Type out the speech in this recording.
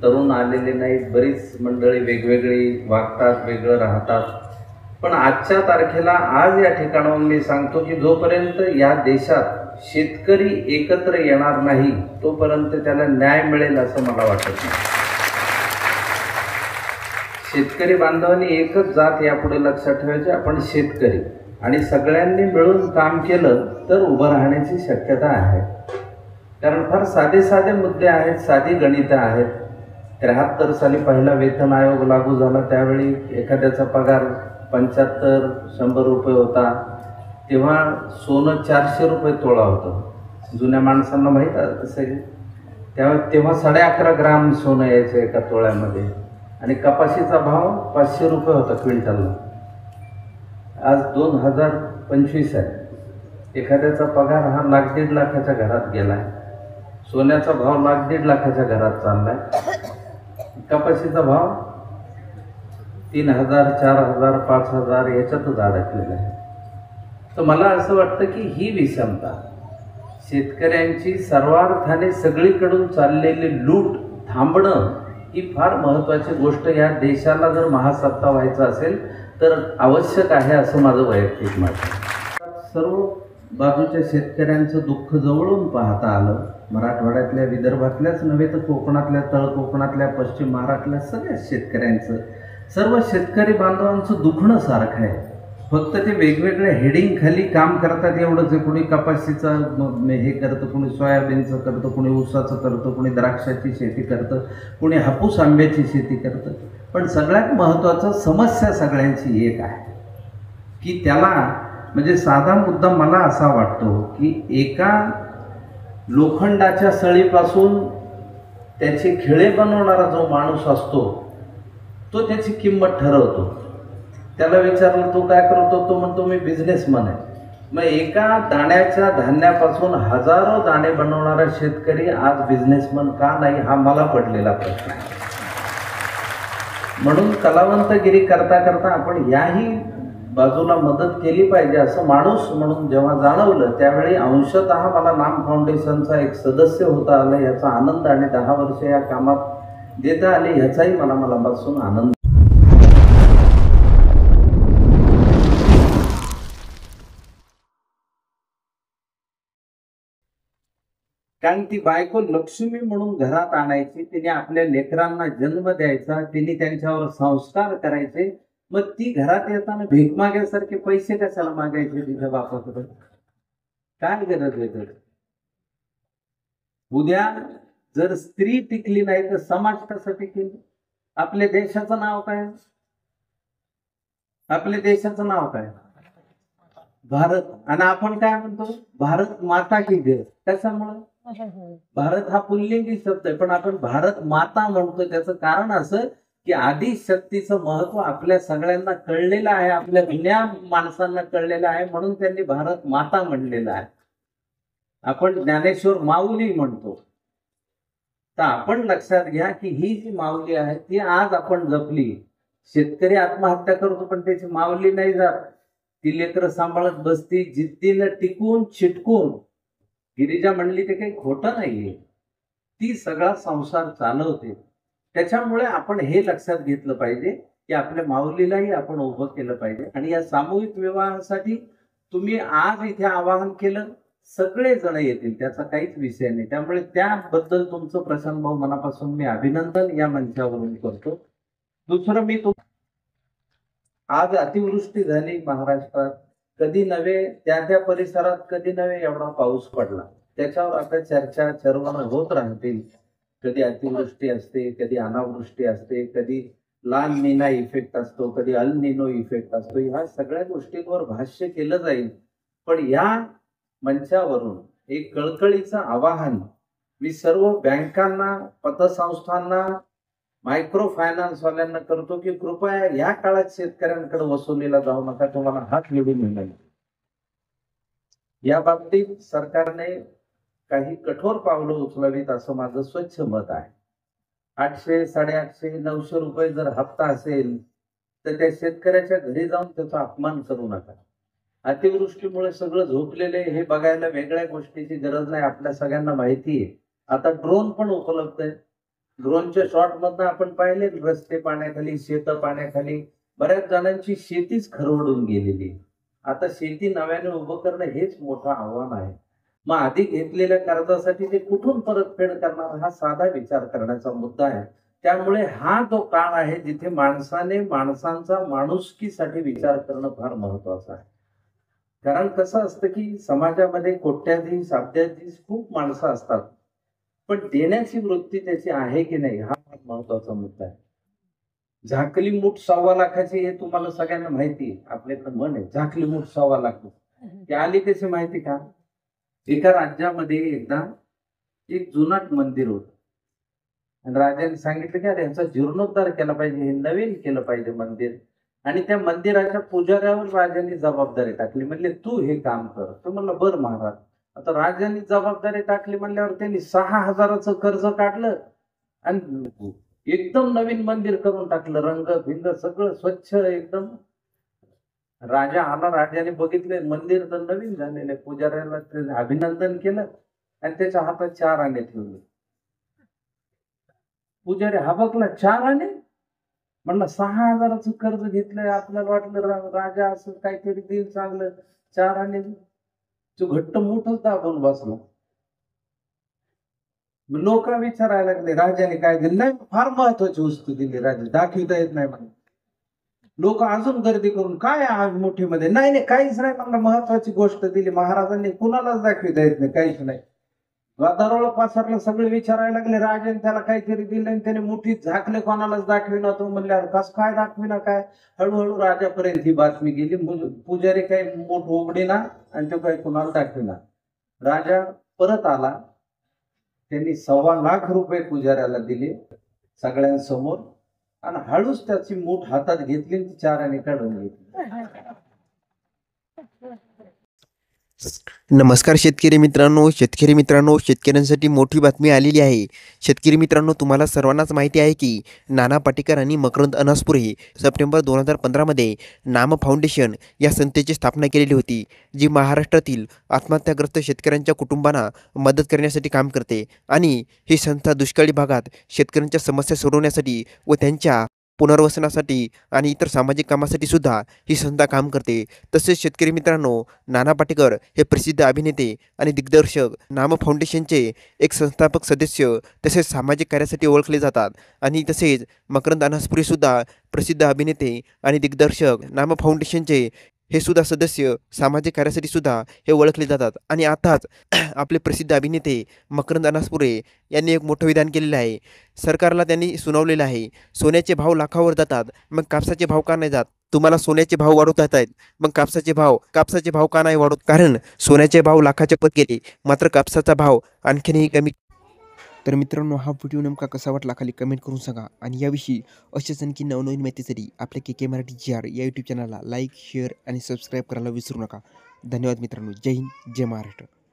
तरुण आलेले नाहीत, बरीच मंडळी वेगवेगळी वागतात, वेगळं राहतात. पण आजच्या तारखेला आज या ठिकाणाहून मी सांगतो की जोपर्यंत या देशात शेतकरी एकत्र येणार नाही तोपर्यंत त्याला न्याय मिळेल असं मला वाटत नाही. शेतकरी बांधवांनी एकच जात यापुढे लक्षात ठेवायची, आपण शेतकरी, आणि सगळ्यांनी मिळून काम केलं तर उभं राहण्याची शक्यता आहे. कारण फार साधे साधे मुद्दे आहेत, साधी गणितं आहेत. 73 साली पहिला वेतन आयोग लागू झाला, त्यावेळी एखाद्याचा पगार 75-100 रुपये होता. तेव्हा सोनं 400 रुपये तोळा होतं. जुन्या माणसांना माहीत आहे तसं. तेव्हा 11.5 ग्राम सोनं यायचं एका तोळ्यामध्ये, आणि कपाशीचा भाव 500 रुपये होता क्विंटलला. आज 2025 आहे. एखाद्याचा पगार हा 1,00,000-1.5 लाखाच्या घरात गेलाय. सोन्याचा भाव 1,00,000-1.5 लाखाच्या घरात चाललाय. कपाशीचा भाव 3,000, 4,000, 5,000 याच्यातच अडकलेला आहे. तर मला असं वाटतं की ही विषमता, शेतकऱ्यांची सर्वार्थाने सगळीकडून चाललेली लूट थांबणं ही फार महत्त्वाची गोष्ट या देशाला जर महासत्ता व्हायचं असेल तर आवश्यक आहे असं माझं वैयक्तिक मत आहे. सर्व बाजूच्या शेतकऱ्यांचं दुःख जवळून पाहता आलं. मराठवाड्यातल्या, विदर्भातल्याच नव्हे तर कोकणातल्या, तळ कोकणातल्या, पश्चिम महाराष्ट्रातल्या सगळ्याच शेतकऱ्यांचं, सर्व शेतकरी बांधवांचं दुखणं सारखं आहे. फक्त ते वेगवेगळ्या हेडिंग खाली काम करतात एवढंच आहे. कोणी कपाशीचं हे करतं, कोणी सोयाबीनचं करतं, कोणी ऊसाचं करतं, कोणी द्राक्षाची शेती करतं, कोणी हापूस आंब्याची शेती करतं. पण सगळ्यात महत्त्वाचं समस्या सगळ्यांची एक आहे की त्याला, म्हणजे साधा मुद्दा मला असा वाटतो की एका लोखंडाच्या सळीपासून त्याचे खिळे बनवणारा जो माणूस असतो तो त्याची किंमत ठरवतो. त्याला विचारलं तो काय करतो, तो म्हणतो मी बिझनेसमन आहे. मग एका दाण्याच्या धान्यापासून हजारो दाणे बनवणारा शेतकरी आज बिझनेसमन का नाही, हा मला पडलेला प्रश्न आहे. म्हणून कलावंतगिरी करता करता आपण याही बाजूला मदत केली पाहिजे असं माणूस म्हणून जेव्हा जाणवलं, त्यावेळी अंशतः मला नाम फाउंडेशनचा एक सदस्य होता आलं याचा आनंद, आणि 10 वर्ष या कामात देता आले ह्याचाही मला मनापासून आनंद. कारण ती बायको लक्ष्मी म्हणून घरात आणायची, तिने आपल्या लेकरांना जन्म द्यायचा, तिने त्यांच्यावर संस्कार करायचे. मग ती घरात येताना भीक मागायसारखे पैसे कशाला मागायचे तिच्या बापाकडे, काय गरज आहे? तर उद्या जर स्त्री टिकली नाही तर समाज कसा टिकेल? आपल्या देशाचं नाव काय? आपल्या देशाचं नाव काय? भारत. आणि आपण काय म्हणतो? भारत माता की जय. कशामुळे? भारत हा पुल्लिंगी शब्द आहे, पण आपण भारत माता म्हणतो. त्याचं कारण असं की आधी शक्तीचं महत्व आपल्या सगळ्यांना कळलेलं आहे, आपल्या जुन्या माणसांना कळलेलं आहे, म्हणून त्यांनी भारत माता म्हणलेलं आहे. आपण ज्ञानेश्वर माऊली म्हणतो. तर आपण लक्षात घ्या की ही जी माऊली आहे ती आज आपण जपली. शेतकरी आत्महत्या करतो पण त्याची माऊली नाही जात. ती लेकरं सांभाळत बसती, जिद्दीनं टिकून चिटकून. गिरिजा म्हणली ते काही खोटं नाहीये, ती सगळा संसार चालवते. त्याच्यामुळे आपण हे लक्षात घेतलं पाहिजे की आपल्या माऊलीलाही आपण उभं केलं पाहिजे. आणि या सामूहिक विवाहासाठी तुम्ही आज इथे आवाहन केलं, सगळे जण येतील, त्याचा काहीच विषय नाही. त्यामुळे त्याबद्दल तुमचं प्रशांत भाऊ मनापासून मी अभिनंदन या मंचावरून करतो. दुसरं, मी आज अतिवृष्टी झाली महाराष्ट्रात, कधी नव्हे त्या परिसरात कधी नव्हे एवढा पाऊस पडला. त्याच्यावर आता चर्चा चर्वण होत राहतील. कधी अतिवृष्टी असते, कधी अनावृष्टी असते, कधी लाल नीना इफेक्ट असतो, कधी अल निनो इफेक्ट असतो. ह्या सगळ्या गोष्टींवर भाष्य केलं जाईल. पण या मंचावरून एक कळकळीचं आवाहन मी सर्व बँकांना, पतसंस्थांना, मायक्रो फायनान्स वाल्यांना करतो की कृपया या काळात शेतकऱ्यांकडे वसुलीला जाऊ नका, तुम्हाला हात निवडून मिळेल. या बाबतीत सरकारने काही कठोर पावलं उचलावीत असं माझं स्वच्छ मत आहे. 800, 850, 900 रुपये जर हप्ता असेल तर त्या शेतकऱ्याच्या घरी जाऊन त्याचा अपमान करू नका. अतिवृष्टीमुळे सगळं झोपलेले हे बघायला वेगळ्या गोष्टीची गरज नाही, आपल्या सगळ्यांना माहिती आहे. आता ड्रोन पण उपलब्ध आहे. ड्रोनच्या शॉट मधनं आपण पाहिले रस्ते पाण्याखाली, शेत पाण्याखाली, बऱ्याच जणांची शेतीच खरवडून गेलेली आहे. आता शेती नव्याने उभं करणं हेच मोठं आव्हान आहे. मग आधी घेतलेल्या कर्जासाठी ते कुठून परतफेड करणार हा साधा विचार करण्याचा मुद्दा आहे. त्यामुळे हा जो काळ आहे जिथे माणसाने माणसांचा माणुसकीसाठी विचार करणं फार महत्वाचं आहे. कारण कसं असतं की समाजामध्ये कोट्याधीश अब्जाधीश खूप माणसं असतात, पण देण्याची वृत्ती त्याची आहे की नाही हा फार महत्वाचा मुद्दा आहे. झाकली मूठ 1.25 लाखाची हे तुम्हाला सगळ्यांना माहिती आहे. आपल्याकडे म्हण आहे, झाकली मूठ 1.25 लाख. ती आली कशी माहिती का? एका राज्यामध्ये एकदा एक जुनाट मंदिर होतं आणि राजाने सांगितलं की अरे ह्याचा जीर्णोद्धार केला पाहिजे, हे नवीन केलं पाहिजे मंदिर. आणि त्या मंदिराच्या पुजाऱ्यावर राजाने जबाबदारी टाकली. म्हणले तू हे काम कर. तो म्हणला बर महाराज. आता राजाने जबाबदारी टाकली म्हणल्यावर त्यांनी 6,000चं कर्ज काढलं आणि एकदम नवीन मंदिर करून टाकलं. रंग भिंग सगळं स्वच्छ एकदम. राजा आला, राजाने बघितले मंदिर तर नवीन झालेलं आहे. पुजाऱ्याला अभिनंदन केलं आणि त्याच्या हातात 4 आणे ठेवले. पुजारी हा बघला 4 आणे. म्हणलं 6,000चं कर्ज घेतलंय, आपल्याला वाटलं राजा असं काहीतरी देईल चांगलं. 4 आणे तो घट्ट मोठच दाबून बसला. लोक विचारायला लागले राजाने काय दिलं. नाही, फार महत्वाची वस्तू दिली राजा, दाखविता येत नाही म्हणे. लोक अजून गर्दी करून काय आज मोठीमध्ये. नाही नाही काहीच नाही, मला महत्वाची गोष्ट दिली महाराजांनी, कुणालाच दाखविता येत नाही, काहीच नाही. गदारोळ पसरला, सगळे विचारायला लागले राजाने त्याला काहीतरी दिलं आणि त्याने मुठीत झाकले, कोणालाच दाखविना. तो म्हणल्यावर कस काय दाखविना काय. हळूहळू राजापर्यंत ही बातमी गेली. पुजारी काही मोठ उघडीना आणि तो काही कुणाला दाखविना. राजा परत आला, त्यांनी 1.25 लाख रुपये पुजाऱ्याला दिले सगळ्यांसमोर आणि हळूच त्याची मूठ हातात घेतली, 4 आणे काढून घेतली. नमस्कार शेतकरी मित्रांनो, शेतकऱ्यांसाठी मोठी बातमी आलेली आहे. शेतकरी मित्रांनो, तुम्हाला सर्वांनाच माहिती आहे की नाना पाटेकर आणि मकरंद अनासपुरे सप्टेंबर 2015मध्ये नाम फाउंडेशन या संस्थेची स्थापना केलेली होती, जी महाराष्ट्रातील आत्महत्याग्रस्त शेतकऱ्यांच्या कुटुंबांना मदत करण्यासाठी काम करते. आणि ही संस्था दुष्काळी भागात शेतकऱ्यांच्या समस्या सोडवण्यासाठी व त्यांच्या पुनर्वसनासाठी आणि इतर सामाजिक कामासाठी सुद्धा ही संस्था काम करते. तसेच शेतकरी मित्रांनो, नाना पाटेकर हे प्रसिद्ध अभिनेते आणि दिग्दर्शक, नाम फाउंडेशनचे एक संस्थापक सदस्य तसेच सामाजिक कार्यासाठी ओळखले जातात. आणि तसेच मकरंद अनासपुरेसुद्धा प्रसिद्ध अभिनेते आणि दिग्दर्शक, नाम फाउंडेशनचे हे सुद्धा सदस्य, सामाजिक कार्यासाठी सुद्धा हे ओळखले जातात. आणि आताच आपले प्रसिद्ध अभिनेते मकरंद अनासपुरे यांनी एक मोठं विधान केलेलं आहे. सरकारला त्यांनी सुनावलेलं आहे, सोन्याचे भाव लाखावर जातात, मग कापसाचे भाव का नाही जात? तुम्हाला सोन्याचे भाव वाढवता आहेत, मग कापसाचे भाव का नाही वाढवत? कारण सोन्याचे भाव लाखाच्या पत गेले, मात्र कापसाचा भाव आणखीनही कमी. तर मित्रांनो, हा व्हिडिओ नेमका कसा वाटला खाली कमेंट करून सांगा. आणि याविषयी अशाच आणखी नवनवीन माहितीसाठी आपल्या KK मराठी GR या यूट्यूब चॅनलला लाईक, शेअर आणि सबस्क्राईब करायला विसरू नका. धन्यवाद मित्रांनो. जय हिंद, जय महाराष्ट्र.